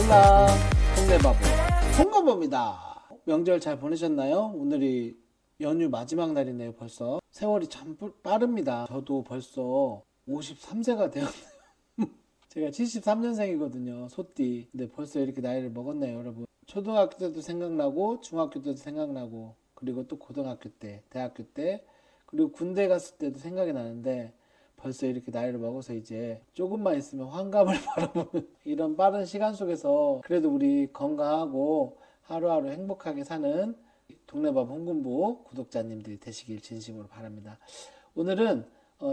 올라 동네바보 홍가보입니다. 명절 잘 보내셨나요? 오늘이 연휴 마지막 날이네요. 벌써 세월이 참 빠릅니다. 저도 벌써 53세가 되었네요. 제가 73년생이거든요. 소띠. 근데 벌써 이렇게 나이를 먹었네요, 여러분. 초등학교 때도 생각나고 중학교 때도 생각나고 그리고 또 고등학교 때, 대학교 때, 그리고 군대 갔을 때도 생각이 나는데 벌써 이렇게 나이를 먹어서 이제 조금만 있으면 환갑을 바라보는 이런 빠른 시간 속에서 그래도 우리 건강하고 하루하루 행복하게 사는 동네밥 홍군부 구독자님들이 되시길 진심으로 바랍니다. 오늘은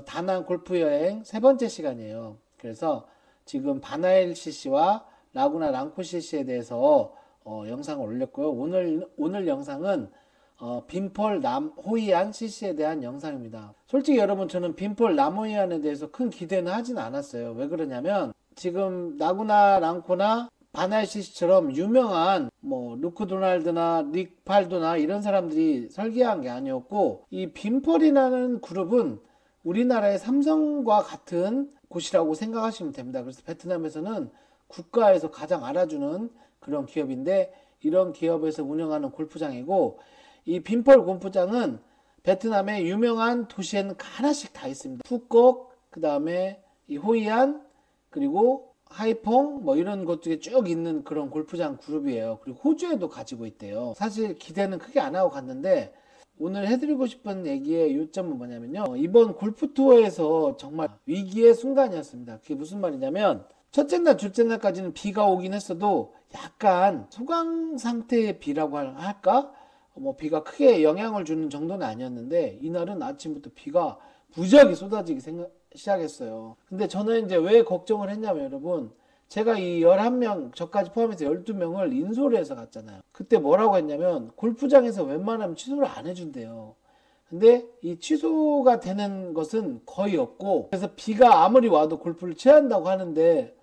다낭 골프 여행 세 번째 시간이에요. 그래서 지금 바나일 CC와 라구나 랑코 CC에 대해서 영상을 올렸고요. 오늘 영상은 빈펄 남호이안 CC에 대한 영상입니다. 솔직히 여러분, 저는 빈펄 남호이안에 대해서 큰 기대는 하진 않았어요. 왜 그러냐면 지금 라구나 랑코나 바나일 CC처럼 유명한 루크 도날드나 릭 팔도나 이런 사람들이 설계한 게 아니었고, 이 빈펄이라는 그룹은 우리나라의 삼성과 같은 곳이라고 생각하시면 됩니다. 그래서 베트남에서는 국가에서 가장 알아주는 그런 기업인데, 이런 기업에서 운영하는 골프장이고, 이 빈펄 골프장은 베트남의 유명한 도시에는 하나씩 다 있습니다. 푸콕, 그 다음에 이 호이안, 그리고 하이퐁 이런 곳들이 쭉 있는 그런 골프장 그룹이에요. 그리고 호주에도 가지고 있대요. 사실 기대는 크게 안 하고 갔는데, 오늘 해드리고 싶은 얘기의 요점은 뭐냐면요, 이번 골프 투어에서 정말 위기의 순간이었습니다. 그게 무슨 말이냐면, 첫째 날, 둘째 날까지는 비가 오긴 했어도 약간 소강 상태의 비라고 할까? 비가 크게 영향을 주는 정도는 아니었는데, 이날은 아침부터 비가 무지하게 쏟아지기 시작했어요. 근데 저는 이제 왜 걱정을 했냐면, 여러분, 제가 이 11명, 저까지 포함해서 12명을 인솔을 해서 갔잖아요. 그때 뭐라고 했냐면, 골프장에서 웬만하면 취소를 안 해준대요. 근데 이 취소가 되는 것은 거의 없고, 그래서 비가 아무리 와도 골프를 쳐야 한다고 하는데,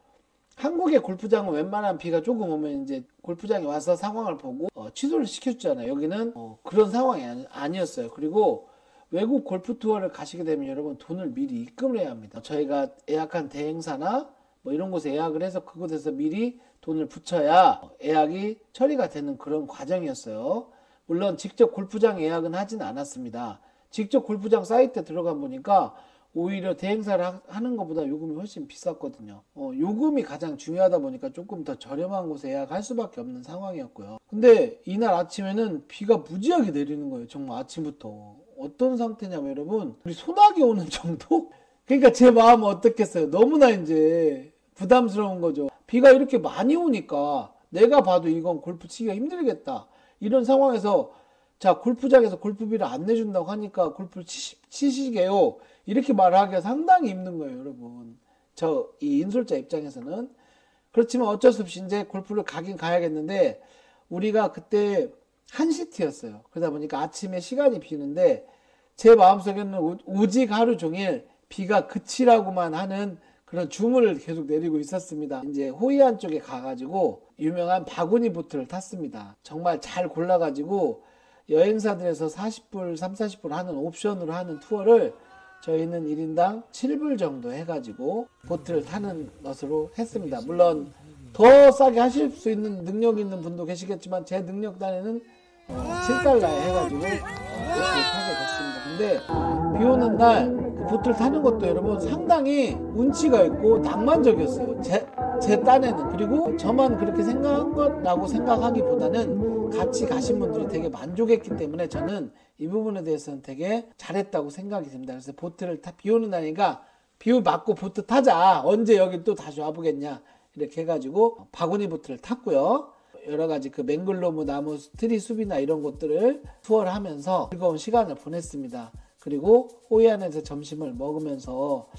한국의 골프장은 웬만하면 비가 조금 오면 이제 골프장에 와서 상황을 보고 취소를 시켜주잖아요. 여기는 그런 상황이 아니었어요. 그리고 외국 골프 투어를 가시게 되면 여러분, 돈을 미리 입금을 해야 합니다. 저희가 예약한 대행사나 이런 곳에 예약을 해서 그곳에서 미리 돈을 붙여야 예약이 처리가 되는 그런 과정이었어요. 물론 직접 골프장 예약은 하진 않았습니다. 직접 골프장 사이트에 들어가 보니까 오히려 대행사를 하는 것보다 요금이 훨씬 비쌌거든요. 요금이 가장 중요하다 보니까 조금 더 저렴한 곳에 예약할 수밖에 없는 상황이었고요. 근데 이날 아침에는 비가 무지하게 내리는 거예요. 정말 아침부터. 어떤 상태냐면 여러분, 우리 소나기 오는 정도? 그러니까 제 마음은 어떻겠어요. 너무나 이제 부담스러운 거죠. 비가 이렇게 많이 오니까 내가 봐도 이건 골프 치기가 힘들겠다. 이런 상황에서 자, 골프장에서 골프비를 안 내준다고 하니까 골프를 치시게요, 이렇게 말하기가 상당히 힘든 거예요, 여러분. 이 인솔자 입장에서는. 그렇지만 어쩔 수 없이 이제 골프를 가긴 가야겠는데, 우리가 그때 1시티였어요. 그러다 보니까 아침에 시간이 비는데, 제 마음속에는 오직 하루 종일 비가 그치라고만 하는 그런 주문을 계속 내리고 있었습니다. 이제 호이안 쪽에 가가지고 유명한 바구니 보트를 탔습니다. 정말 잘 골라가지고 여행사들에서 40불, 30, 40불 하는 옵션으로 하는 투어를 저희는 1인당 7불 정도 해가지고 보트를 타는 것으로 했습니다. 물론 더 싸게 하실 수 있는 능력 있는 분도 계시겠지만, 제 능력 단에는 7달러에 해가지고 보트를 타게 됐습니다. 근데 비 오는 날 그 보트를 타는 것도 여러분 상당히 운치가 있고 낭만적이었어요. 제 딴에는. 그리고 저만 그렇게 생각한 거라고 생각하기보다는 같이 가신 분들이 되게 만족했기 때문에 저는 이 부분에 대해서는 되게 잘했다고 생각이 듭니다. 그래서 보트를 비 오는 날이니까 비 맞고 보트 타자, 언제 여기 또 다시 와보겠냐, 이렇게 해가지고 바구니 보트를 탔고요. 여러가지 그 맹글로브 나무 트리 숲이나 이런 곳들을 투어를 하면서 즐거운 시간을 보냈습니다. 그리고 호이안에서 점심을 먹으면서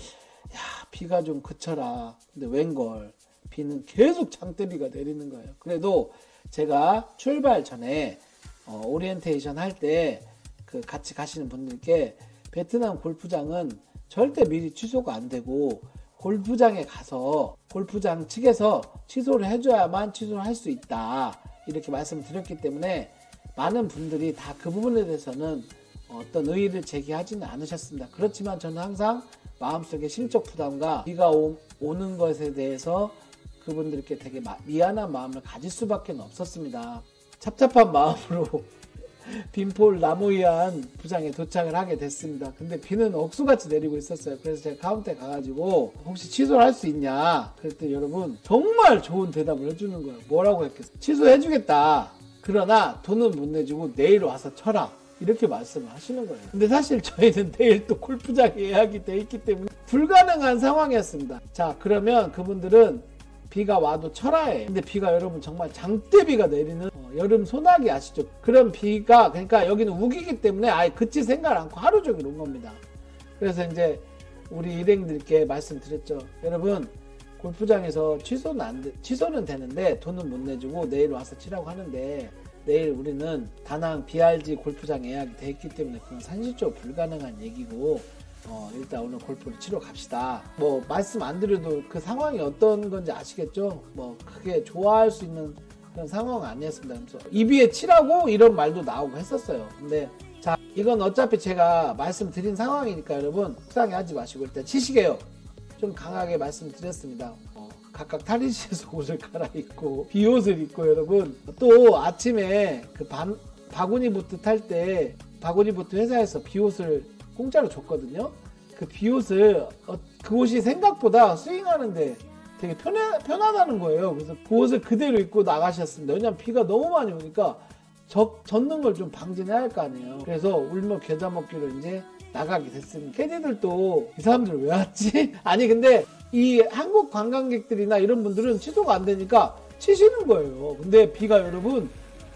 비가 좀 그쳐라. 근데 웬걸 비는 계속 장대비가 내리는 거예요. 그래도 제가 출발 전에 오리엔테이션 할 때 그 같이 가시는 분들께 베트남 골프장은 절대 미리 취소가 안 되고, 골프장에 가서 골프장 측에서 취소를 해줘야만 취소를 할 수 있다, 이렇게 말씀을 드렸기 때문에 많은 분들이 다 그 부분에 대해서는 어떤 의의를 제기하지는 않으셨습니다. 그렇지만 저는 항상 마음속에 심적 부담과 비가 오는 것에 대해서 그분들께 되게 미안한 마음을 가질 수밖에 없었습니다. 찹찹한 마음으로 빈폴 나무위안 부장에 도착을 하게 됐습니다. 근데 비는 억수같이 내리고 있었어요. 그래서 제가 카운터에 가가지고 혹시 취소를 할 수 있냐 그랬더니 여러분 정말 좋은 대답을 해주는 거예요. 뭐라고 했겠어요? 취소해주겠다. 그러나 돈은 못 내주고 내일 와서 쳐라. 이렇게 말씀을 하시는 거예요. 근데 사실 저희는 내일 또 골프장 예약이 돼 있기 때문에 불가능한 상황이었습니다. 자, 그러면 그분들은 비가 와도 철화해. 근데 비가 여러분 정말 장대비가 내리는 여름 소나기 아시죠? 그런 비가 그러니까 여기는 우기기 때문에 아예 그치 생각을 않고 하루 종일 온 겁니다. 그래서 이제 우리 일행들께 말씀드렸죠. 여러분 골프장에서 취소는 되는데 돈은 못 내주고 내일 와서 치라고 하는데 내일 우리는 다낭 BRG 골프장 예약이 돼 있기 때문에 그건 산실적으로 불가능한 얘기고 일단 오늘 골프를 치러 갑시다. 뭐 말씀 안 드려도 그 상황이 어떤 건지 아시겠죠? 뭐 크게 좋아할 수 있는 그런 상황은 아니었습니다. 그래서 이비에 치라고 이런 말도 나오고 했었어요. 근데 자, 이건 어차피 제가 말씀드린 상황이니까 여러분 속상해하지 마시고 일단 치시게요. 좀 강하게 말씀드렸습니다. 각각 탈의실에서 옷을 갈아입고 비옷을 입고 여러분 또 아침에 그 바구니 보트 탈 때 바구니 보트 회사에서 비옷을 공짜로 줬거든요. 그 비옷을 그 옷이 생각보다 스윙하는데 되게 편하다는 거예요. 그래서 그 옷을 그대로 입고 나가셨습니다. 왜냐면 비가 너무 많이 오니까 젖는 걸 좀 방지해야 할 거 아니에요. 그래서 울며 겨자 먹기로 이제 나가게 됐습니다. 캐디들도 이 사람들 왜 왔지? 아니 근데 이 한국 관광객들이나 이런 분들은 취소가 안 되니까 치시는 거예요. 근데 비가 여러분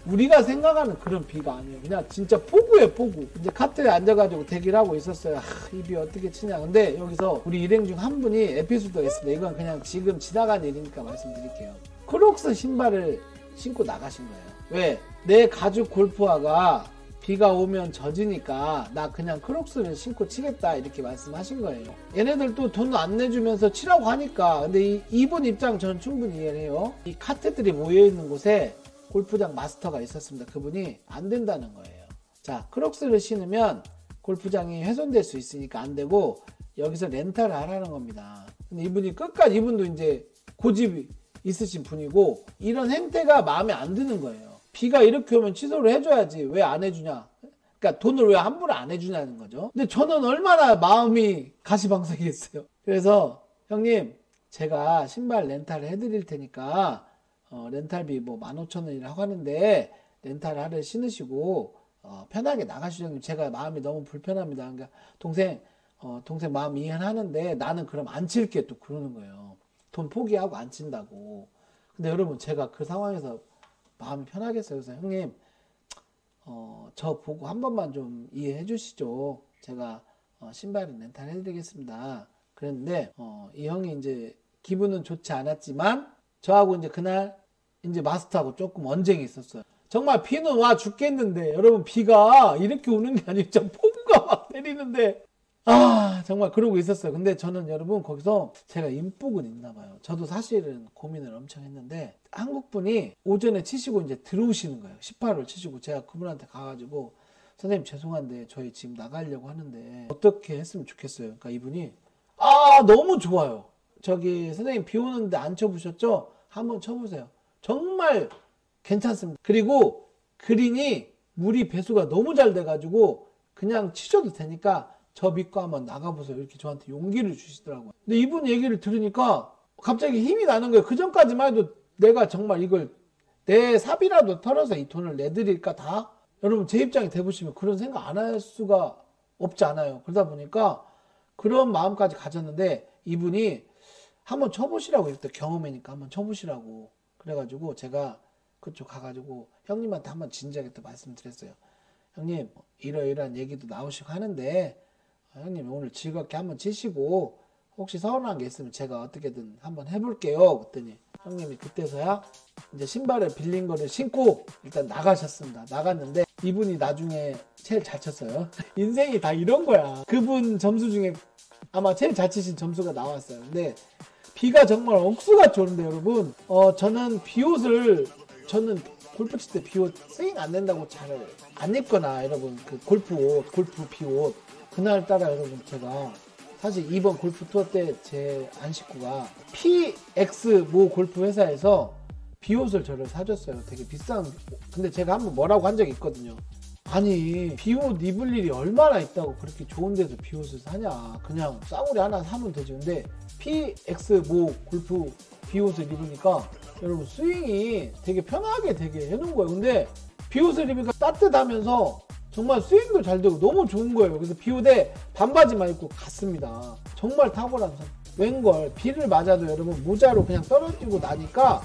우리가 생각하는 그런 비가 아니에요. 그냥 진짜 폭우예요, 폭우. 이제 카트에 앉아가지고 대기를 하고 있었어요. 이 비 어떻게 치냐. 근데 여기서 우리 일행 중 한 분이 에피소드가 있습니다. 이건 그냥 지금 지나간 일이니까 말씀드릴게요. 크록스 신발을 신고 나가신 거예요. 왜? 내 가죽 골프화가 비가 오면 젖으니까 나 그냥 크록스를 신고 치겠다 이렇게 말씀하신 거예요. 얘네들도 돈 안 내주면서 치라고 하니까. 근데 이분 입장 저는 충분히 이해를 해요. 이 카트들이 모여있는 곳에 골프장 마스터가 있었습니다. 그분이 안 된다는 거예요. 자, 크록스를 신으면 골프장이 훼손될 수 있으니까 안 되고 여기서 렌탈을 하라는 겁니다. 근데 이분이 끝까지 이분도 이제 고집이 있으신 분이고 이런 행태가 마음에 안 드는 거예요. 비가 이렇게 오면 취소를 해줘야지 왜 안 해주냐. 그러니까 돈을 왜 함부로 안 해주냐는 거죠. 근데 저는 얼마나 마음이 가시방석이겠어요. 그래서 형님 제가 신발 렌탈을 해드릴 테니까 렌탈비 뭐 15,000원이라고 하는데 렌탈을 신으시고 편하게 나가시죠. 형님 제가 마음이 너무 불편합니다. 그러니까 동생 마음 이해는 하는데 나는 그럼 안 칠게 또 그러는 거예요. 돈 포기하고 안 친다고. 근데 여러분 제가 그 상황에서 마음이 편하겠어요. 그래서 형님 저 보고 한 번만 좀 이해해 주시죠. 제가 신발은 렌탈 해드리겠습니다. 그랬는데 이 형이 이제 기분은 좋지 않았지만 저하고 이제 그날 이제 마스터하고 조금 언쟁이 있었어요. 정말 비는 와 죽겠는데 여러분 비가 이렇게 오는 게 아니고 진짜 폭우가 막 내리는데 정말 그러고 있었어요. 근데 저는 여러분 거기서 제가 인복은 있나 봐요. 저도 사실은 고민을 엄청 했는데 한국분이 오전에 치시고 이제 들어오시는 거예요. 18홀 치시고 제가 그분한테 가가지고 선생님 죄송한데 저희 지금 나가려고 하는데 어떻게 했으면 좋겠어요. 그러니까 이분이 너무 좋아요. 저기 선생님 비 오는데 안 쳐보셨죠? 한번 쳐보세요. 정말 괜찮습니다. 그리고 그린이 물이 배수가 너무 잘 돼가지고 그냥 치셔도 되니까 저 믿고 한번 나가보세요. 이렇게 저한테 용기를 주시더라고요. 근데 이분 얘기를 들으니까 갑자기 힘이 나는 거예요. 그 전까지만 해도 내가 정말 이걸 내 삽이라도 털어서 이 돈을 내드릴까 다? 여러분 제 입장이 돼보시면 그런 생각 안 할 수가 없지 않아요. 그러다 보니까 그런 마음까지 가졌는데 이분이 한번 쳐보시라고 했대. 경험이니까 한번 쳐보시라고. 그래가지고 제가 그쪽 가가지고 형님한테 한번 진지하게 또 말씀드렸어요. 형님 이러이러한 얘기도 나오시고 하는데 형님 오늘 즐겁게 한번 치시고 혹시 서운한 게 있으면 제가 어떻게든 한번 해볼게요. 그랬더니 형님이 그때서야 이제 신발을 빌린 거를 신고 일단 나가셨습니다. 나갔는데 이분이 나중에 제일 잘 쳤어요. 인생이 다 이런 거야. 그분 점수 중에 아마 제일 잘 치신 점수가 나왔어요. 근데 비가 정말 억수같이 오는데 여러분 저는 비옷을 저는 골프 칠 때 비옷 스윙 안 된다고 잘 안 입거나 여러분 그 골프 비옷 그날따라 여러분 제가 사실 이번 골프 투어 때 제 안식구가 PX 모 골프 회사에서 비옷을 저를 사줬어요. 되게 비싼. 근데 제가 한번 뭐라고 한 적이 있거든요. 아니 비옷 입을 일이 얼마나 있다고 그렇게 좋은 데서 비옷을 사냐. 그냥 싸구려 하나 사면 되지. 근데 PX 모 골프 비옷을 입으니까 여러분 스윙이 되게 편하게 되게 해놓은 거예요. 근데 비옷을 입으니까 따뜻하면서 정말 스윙도 잘 되고 너무 좋은 거예요. 그래서 비옷에 반바지만 입고 갔습니다. 정말 탁월한 선. 웬걸 비를 맞아도 여러분 모자로 그냥 떨어지고 나니까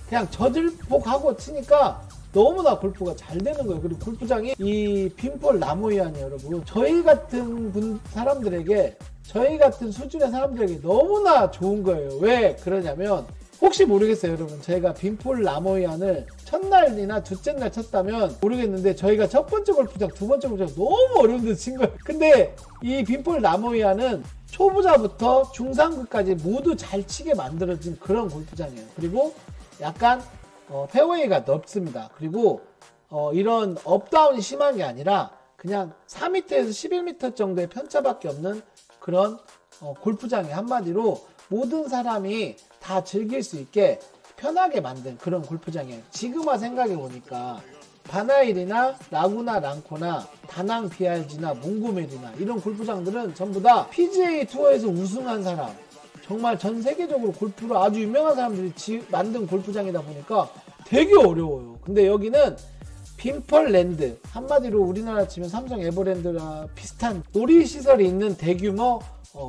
그냥 저질복하고 치니까 너무나 골프가 잘 되는 거예요. 그리고 골프장이 이 빈폴 나무위안이 여러분 저희 같은 사람들에게 저희 같은 수준의 사람들에게 너무나 좋은 거예요. 왜 그러냐면 혹시 모르겠어요 여러분. 저희가 빈폴 나무위안을 첫날이나 둘째 날 쳤다면 모르겠는데 저희가 첫 번째 골프장 두 번째 골프장 너무 어려운 데서 친 거예요. 근데 이 빈폴 나무위안은 초보자부터 중상급까지 모두 잘 치게 만들어진 그런 골프장이에요. 그리고 약간 페어웨이가 넓습니다. 그리고 이런 업다운이 심한 게 아니라 그냥 4m에서 11m 정도의 편차밖에 없는 그런 골프장이 한마디로 모든 사람이 다 즐길 수 있게 편하게 만든 그런 골프장이에요. 지금 와 생각해 보니까 바나일이나 라구나 랑코나 다낭 BRG나 몽고메리나 이런 골프장들은 전부 다 PGA 투어에서 우승한 사람, 정말 전 세계적으로 골프로 아주 유명한 사람들이 만든 골프장이다 보니까 되게 어려워요. 근데 여기는 빈펄랜드, 한마디로 우리나라 치면 삼성 에버랜드랑 비슷한 놀이시설이 있는 대규모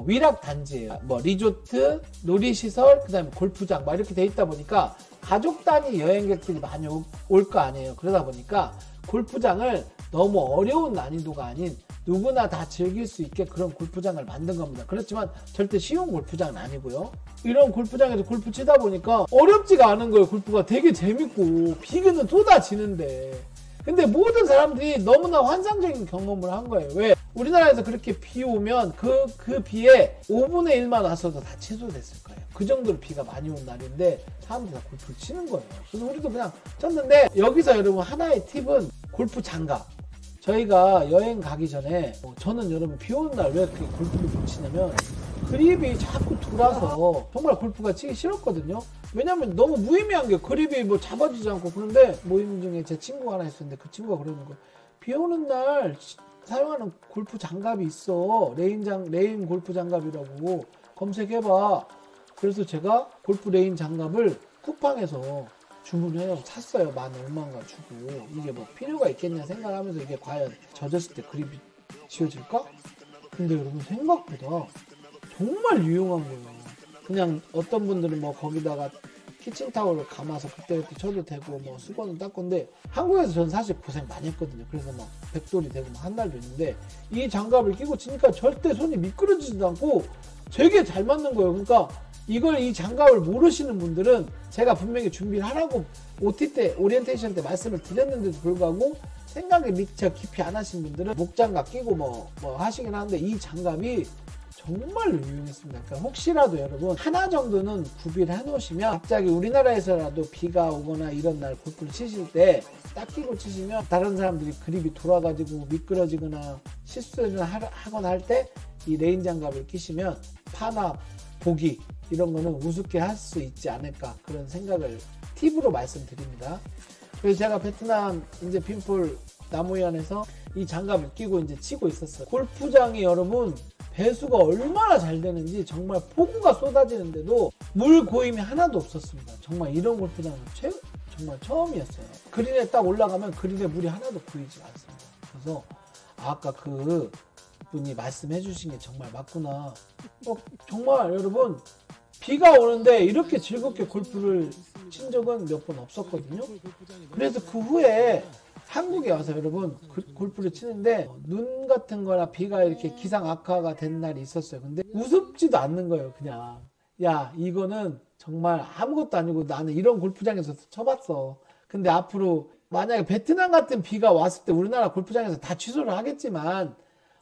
위락 단지예요. 뭐 리조트, 놀이시설, 그 다음에 골프장 막 이렇게 돼 있다 보니까 가족 단위 여행객들이 많이 올 거 아니에요. 그러다 보니까 골프장을 너무 어려운 난이도가 아닌 누구나 다 즐길 수 있게 그런 골프장을 만든 겁니다. 그렇지만 절대 쉬운 골프장은 아니고요. 이런 골프장에서 골프 치다 보니까 어렵지가 않은 거예요. 골프가 되게 재밌고 비는 쏟아지는데 근데 모든 사람들이 너무나 환상적인 경험을 한 거예요. 왜? 우리나라에서 그렇게 비 오면 그 비에 5분의 1만 왔어도 다 취소됐을 거예요. 그 정도로 비가 많이 온 날인데 사람들이 다 골프를 치는 거예요. 그래서 우리도 그냥 쳤는데 여기서 여러분 하나의 팁은 골프 장갑. 저희가 여행 가기 전에 저는 여러분 비 오는 날 왜 그렇게 골프를 못 치냐면 그립이 자꾸 돌아서 정말 골프가 치기 싫었거든요. 왜냐면 너무 무의미한 게 그립이 뭐 잡아주지 않고. 그런데 모임 중에 제 친구가 하나 있었는데 그 친구가 그러는 거예요. 비 오는 날 사용하는 골프 장갑이 있어. 레인 골프 장갑이라고 검색해봐. 그래서 제가 골프 레인 장갑을 쿠팡에서 주문해서 샀어요. 만 얼마인가 주고. 이게 뭐 필요가 있겠냐 생각하면서 이게 과연 젖었을 때 그립이 지워질까? 근데 여러분 생각보다 정말 유용한 거예요. 그냥 어떤 분들은 뭐 거기다가 키친타올을 감아서 그때그때 쳐도 되고 뭐 수건은 닦건데 한국에서 저는 사실 고생 많이 했거든요. 그래서 막 백돌이 되고 한 달도 있는데 이 장갑을 끼고 치니까 절대 손이 미끄러지지도 않고 되게 잘 맞는 거예요. 그러니까 이 장갑을 모르시는 분들은 제가 분명히 준비를 하라고 OT 때 오리엔테이션 때 말씀을 드렸는데도 불구하고 생각이 미처 깊이 안 하신 분들은 목장갑 끼고 뭐 하시긴 하는데 이 장갑이 정말로 유용했습니다. 그러니까 혹시라도 여러분 하나 정도는 구비를 해놓으시면 갑자기 우리나라에서라도 비가 오거나 이런 날 골프를 치실 때 딱 끼고 치시면 다른 사람들이 그립이 돌아가지고 미끄러지거나 실수를 하거나 할 때 이 레인 장갑을 끼시면 파나 보기 이런 거는 우습게 할 수 있지 않을까 그런 생각을 팁으로 말씀드립니다. 그래서 제가 베트남 이제 빈폴 나무위안에서 이 장갑을 끼고 이제 치고 있었어요. 골프장이 여러분 배수가 얼마나 잘 되는지 정말 폭우가 쏟아지는데도 물 고임이 하나도 없었습니다. 정말 이런 골프장은 정말 처음이었어요. 그린에 딱 올라가면 그린에 물이 하나도 고이지 않습니다. 그래서 아까 그 분이 말씀해 주신 게 정말 맞구나. 정말 여러분 비가 오는데 이렇게 즐겁게 골프를 친 적은 몇 번 없었거든요. 그래서 그 후에 한국에 와서 여러분 골프를 치는데 눈 같은 거나 비가 이렇게 기상 악화가 된 날이 있었어요. 근데 우습지도 않는 거예요. 그냥 야 이거는 정말 아무것도 아니고 나는 이런 골프장에서 쳐봤어. 근데 앞으로 만약에 베트남 같은 비가 왔을 때 우리나라 골프장에서 다 취소를 하겠지만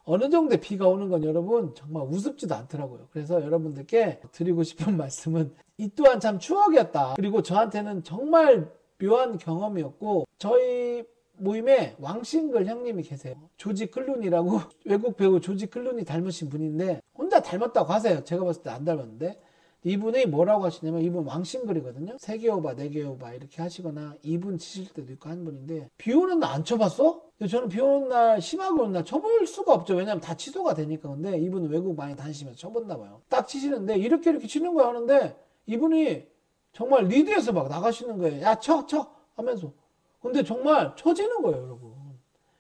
어느 정도의 비가 오는 건 여러분 정말 우습지도 않더라고요. 그래서 여러분들께 드리고 싶은 말씀은 이 또한 참 추억이었다. 그리고 저한테는 정말 묘한 경험이었고 저희 모임에 왕싱글 형님이 계세요. 조지 클룬이라고 외국 배우 조지 클룬이 닮으신 분인데 혼자 진짜 닮았다고 하세요. 제가 봤을 때 안 닮았는데 이분이 뭐라고 하시냐면 이분 왕싱글이거든요. 3개 오바 4개 오바 이렇게 하시거나 2분 치실 때도 있고 한 분인데 비 오는 날 안 쳐봤어? 저는 비 오는 날 심하게 오는 날 쳐볼 수가 없죠. 왜냐면 다 취소가 되니까. 근데 이분은 외국 많이 다니시면서 쳐본다 봐요. 딱 치시는데 이렇게 치는 거야 하는데 이분이 정말 리드에서 막 나가시는 거예요. 야 쳐 하면서. 근데 정말 쳐지는 거예요 여러분.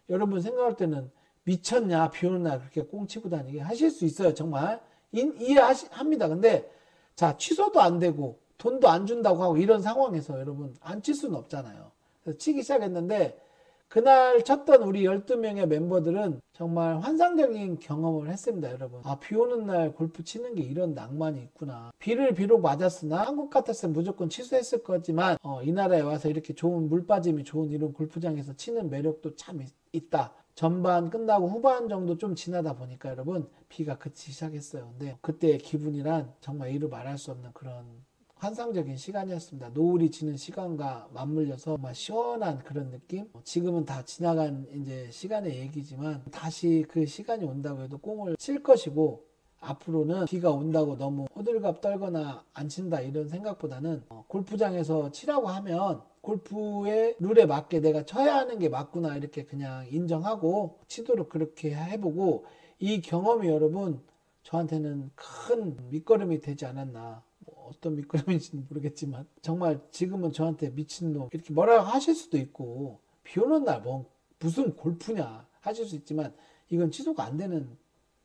여러분 생각할 때는 미쳤냐 비 오는 날 그렇게 꽁 치고 다니게 하실 수 있어요. 정말 이해합니다. 근데 자 취소도 안 되고 돈도 안 준다고 하고 이런 상황에서 여러분 안 칠 수는 없잖아요. 그래서 치기 시작했는데 그날 쳤던 우리 12명의 멤버들은 정말 환상적인 경험을 했습니다. 여러분 비 오는 날 골프 치는 게 이런 낭만이 있구나. 비를 비록 맞았으나 한국 같았으면 무조건 취소했을 거지만 이 나라에 와서 이렇게 좋은 물 빠짐이 좋은 이런 골프장에서 치는 매력도 참 있다. 전반 끝나고 후반 정도 좀 지나다 보니까 여러분 비가 그치기 시작했어요. 근데 그때의 기분이란 정말 이루 말할 수 없는 그런 환상적인 시간이었습니다. 노을이 지는 시간과 맞물려서 정말 시원한 그런 느낌? 지금은 다 지나간 이제 시간의 얘기지만 다시 그 시간이 온다고 해도 꽁을 칠 것이고 앞으로는 비가 온다고 너무 호들갑 떨거나 안 친다 이런 생각보다는 골프장에서 치라고 하면 골프의 룰에 맞게 내가 쳐야 하는 게 맞구나 이렇게 그냥 인정하고 치도록 그렇게 해보고 이 경험이 여러분 저한테는 큰 밑거름이 되지 않았나. 어떤 밑거름인지는 모르겠지만 정말 지금은 저한테 미친놈 이렇게 뭐라고 하실 수도 있고 비 오는 날 뭐 무슨 골프냐 하실 수 있지만 이건 취소가 안 되는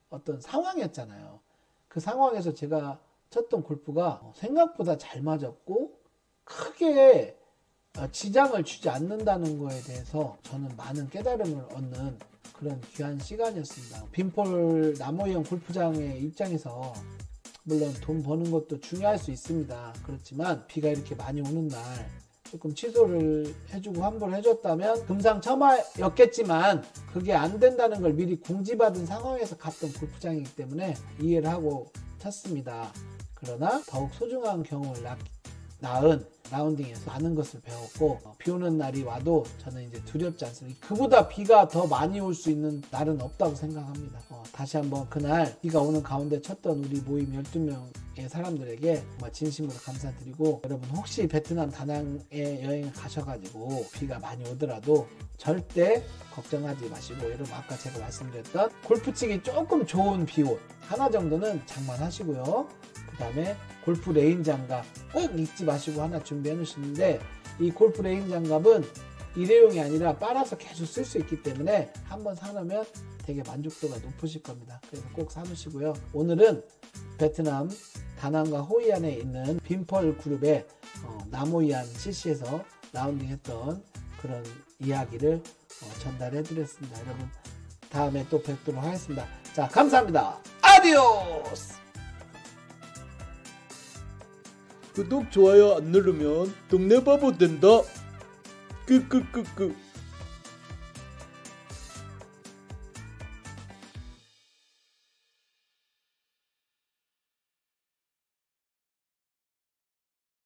어떤 상황이었잖아요. 그 상황에서 제가 쳤던 골프가 생각보다 잘 맞았고 크게 지장을 주지 않는다는 거에 대해서 저는 많은 깨달음을 얻는 그런 귀한 시간이었습니다. 빈폴 남호영 골프장의 입장에서 물론 돈 버는 것도 중요할 수 있습니다. 그렇지만 비가 이렇게 많이 오는 날 조금 취소를 해주고 환불을 해줬다면 금상첨화였겠지만 그게 안 된다는 걸 미리 공지받은 상황에서 갔던 골프장이기 때문에 이해를 하고 쳤습니다. 그러나 더욱 소중한 경험을 낳은 라운딩에서 많은 것을 배웠고 비 오는 날이 와도 저는 이제 두렵지 않습니다. 그보다 비가 더 많이 올 수 있는 날은 없다고 생각합니다. 다시 한번 그날 비가 오는 가운데 쳤던 우리 모임 12명의 사람들에게 정말 진심으로 감사드리고 여러분 혹시 베트남 다낭에 여행을 가셔가지고 비가 많이 오더라도 절대 걱정하지 마시고 여러분 아까 제가 말씀드렸던 골프 치기 조금 좋은 비옷 하나 정도는 장만하시고요. 그 다음에 골프 레인 장갑 꼭 잊지 마시고 하나 준비해 놓으시는데 이 골프 레인 장갑은 일회용이 아니라 빨아서 계속 쓸 수 있기 때문에 한번 사놓으면 되게 만족도가 높으실 겁니다. 그래서 꼭 사놓으시고요. 오늘은 베트남 다낭과 호이안에 있는 빈펄 그룹의 남호이안 CC에서 라운딩 했던 그런 이야기를 전달해 드렸습니다. 여러분 다음에 또 뵙도록 하겠습니다. 자 감사합니다. 아디오스. 구독, 좋아요 안 누르면 동네 바보 된다. 끄끄끄끄.